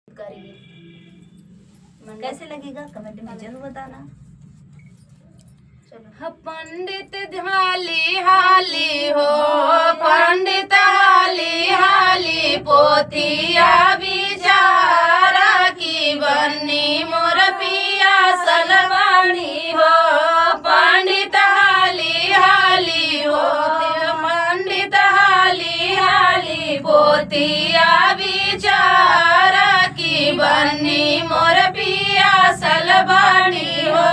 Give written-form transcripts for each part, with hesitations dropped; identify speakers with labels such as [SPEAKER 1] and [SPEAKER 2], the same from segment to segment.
[SPEAKER 1] करेंगे। कैसे लगेगा कमेंट में जरूर बताना। चलो।
[SPEAKER 2] पंडित हाली हाली हो, पंडित हाली हाली पोतिया बिचारा की बन्नी मोर पिया सलवानी हो। पंडित हाली हाली हो, पंडित हाली हाली पोतिया बिचारा की बन्नी मोर पिया सलवानी हो।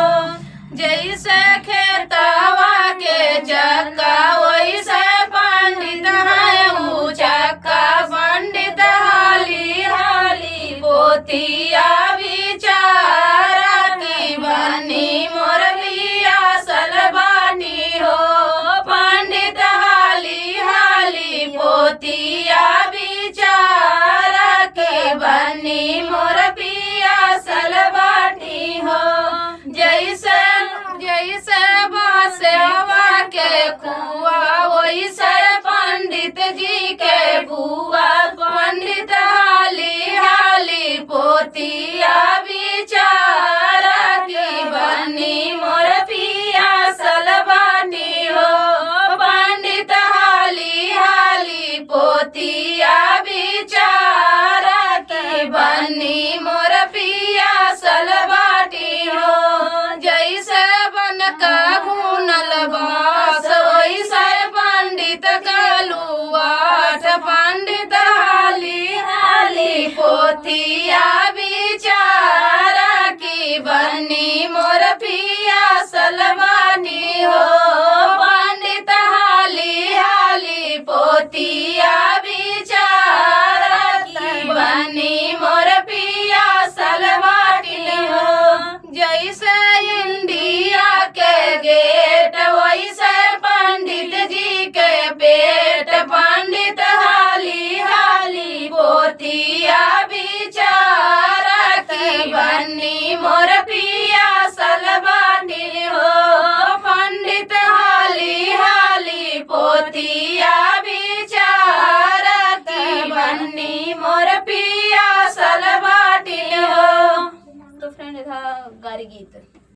[SPEAKER 2] जैसे खेतवा के चक्का वैसे पंडित है ऊ चक्का। पंडित हाली हाली पोतिया बिचारा की बनी मोर पिया सलवानी हो। पंडित हाली हाली पोतिया बिचारा की बनी मोर पिया सलवानी हो। जैसे जैसे बासेवा के कुआ वैसे पंडित जी के बुआ। पंडित हाली हाली पोतिया बिचारा की बनी मोर पिया सलवानी हो। पंडित हाली हाली पोतिया बिचारा की बनी मोर पिया सलवानी हो। जैसे बनका घूनल बास वैसे पंडित कलुआठ। पंडित हाली हाली पोतिया बिचारा की बनी मोर पिया सलवानी हो। पंडित हाली हाली पोतिया बिचारा की बनी मोर पिया सलवानी हो। जैसे इंडिया के गेट वैसे पंडित जी के पेट। पंडित हाली हाली पोतिया बिचारा की बनी मोर पिया सलवानी हो। पंडित हाली हाली पोतिया बिचारा की बनी मोर पिया सलवानी हो।
[SPEAKER 1] तो फ्रेंड था गारी गीत।